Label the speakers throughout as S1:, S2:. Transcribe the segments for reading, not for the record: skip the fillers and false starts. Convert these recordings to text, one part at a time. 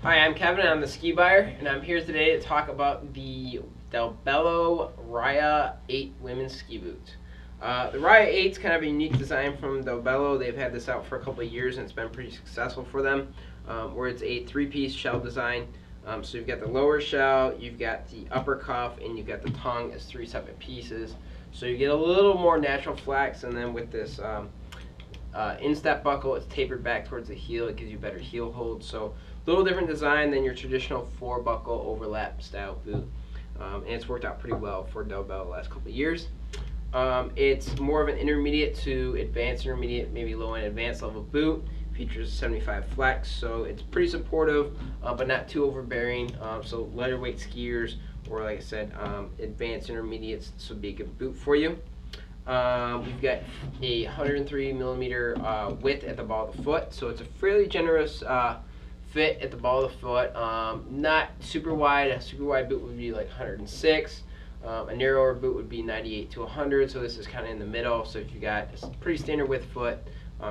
S1: Hi, I'm Kevin. I'm the ski buyer, and I'm here today to talk about the Dalbello Raya 8 women's ski boots. The Raya 8 is kind of a unique design from Dalbello. They've had this out for a couple of years, and it's been pretty successful for them, where it's a three-piece shell design. So you've got the lower shell, you've got the upper cuff, and you've got the tongue as three separate pieces. So you get a little more natural flex, and then with this instep buckle, it's tapered back towards the heel. It gives you better heel hold. So a little different design than your traditional four buckle overlap style boot. And it's worked out pretty well for Dalbello the last couple of years. It's more of an intermediate to advanced intermediate, maybe low end advanced level boot. Features 75 flex, so it's pretty supportive, but not too overbearing. So lighter weight skiers, or like I said, advanced intermediates, this would be a good boot for you. We've got a 103 millimeter width at the ball of the foot, so it's a fairly generous fit at the ball of the foot. Not super wide. A super wide boot would be like 106. A narrower boot would be 98 to 100, so this is kind of in the middle. So if you got a pretty standard width foot,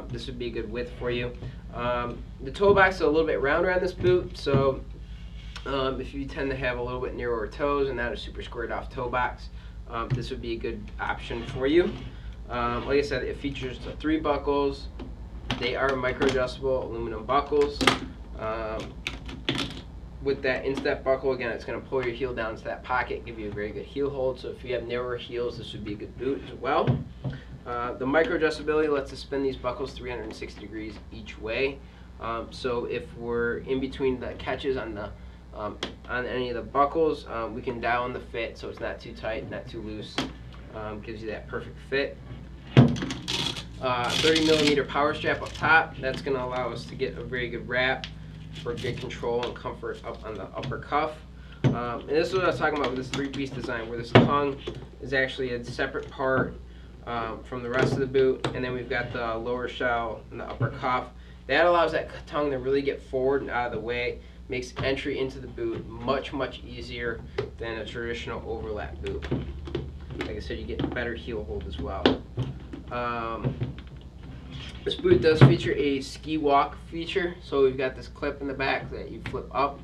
S1: this would be a good width for you. The toe box is a little bit rounder on this boot, so if you tend to have a little bit narrower toes and not a super squared off toe box, this would be a good option for you. Like I said, it features 3 buckles. They are micro adjustable aluminum buckles. With that instep buckle, again, it's going to pull your heel down to that pocket, give you a very good heel hold. So if you have narrower heels, this would be a good boot as well. The micro adjustability lets us spin these buckles 360 degrees each way. So if we're in between the catches on any of the buckles, we can dial in the fit so it's not too tight, not too loose. Gives you that perfect fit. 30 millimeter power strap up top. That's going to allow us to get a very good wrap for good control and comfort up on the upper cuff. And this is what I was talking about with this three-piece design, where this tongue is actually a separate part from the rest of the boot, and then we've got the lower shell and the upper cuff. That allows that tongue to really get forward and out of the way, makes entry into the boot much easier than a traditional overlap boot. Like I said, you get better heel hold as well. This boot does feature a ski walk feature, so we've got this clip in the back that you flip up,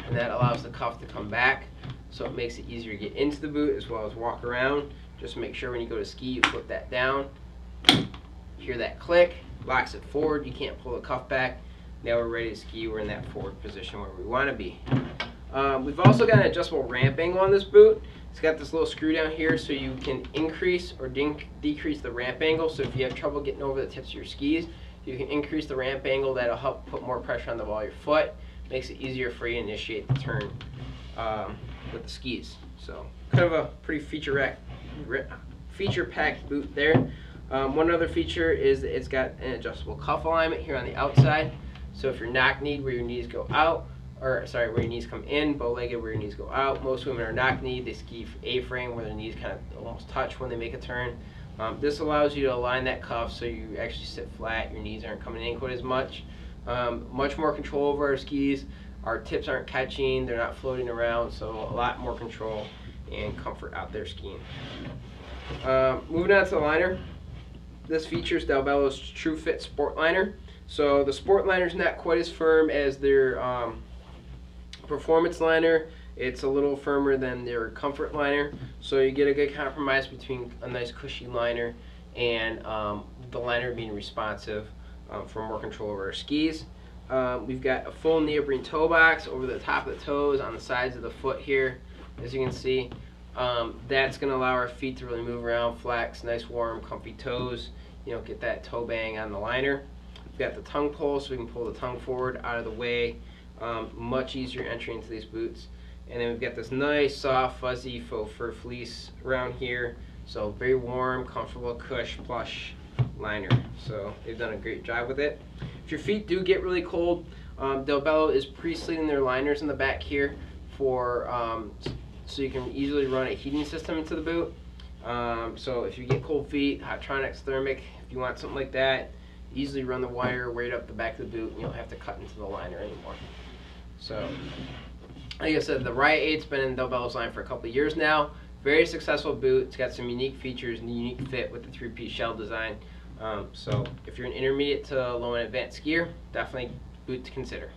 S1: and that allows the cuff to come back, so it makes it easier to get into the boot as well as walk around. Just make sure when you go to ski, you flip that down, hear that click, locks it forward, you can't pull the cuff back. Now we're ready to ski, we're in that forward position where we want to be. We've also got an adjustable ramp angle on this boot. It's got this little screw down here so you can increase or decrease the ramp angle. So if you have trouble getting over the tips of your skis, you can increase the ramp angle. That'll help put more pressure on the ball of your foot. Makes it easier for you to initiate the turn with the skis. So kind of a pretty feature-packed boot there. One other feature is that it's got an adjustable cuff alignment here on the outside. So if you're knock-kneed where your knees go out, or sorry, where your knees come in, bow-legged where your knees go out. Most women are knock-kneed. They ski A-frame where their knees kind of almost touch when they make a turn. This allows you to align that cuff so you actually sit flat. Your knees aren't coming in quite as much. Much more control over our skis. Our tips aren't catching. They're not floating around. So a lot more control and comfort out there skiing. Moving on to the liner. This features Dalbello's True Fit Sport Liner. So the Sport Liner is not quite as firm as their Performance Liner. It's a little firmer than their Comfort Liner, so you get a good compromise between a nice cushy liner and the liner being responsive for more control over our skis. We've got a full neoprene toe box over the top of the toes on the sides of the foot here, as you can see. That's going to allow our feet to really move around, flex, nice warm comfy toes, get that toe bang on the liner. We've got the tongue pull, so we can pull the tongue forward out of the way. Much easier entry into these boots. And then we've got this nice soft fuzzy faux fur fleece around here, so very warm, comfortable, cush, plush liner. So they've done a great job with it. If your feet do get really cold, Dalbello is pre-sleeting their liners in the back here for so you can easily run a heating system into the boot. So if you get cold feet, Hotronix thermic, if you want something like that, easily run the wire right up the back of the boot and you don't have to cut into the liner anymore. So, like I said, the Raya 8's been in Dalbello's line for a couple of years now. Very successful boot. It's got some unique features and unique fit with the three-piece shell design. So if you're an intermediate to low and advanced skier, definitely boot to consider.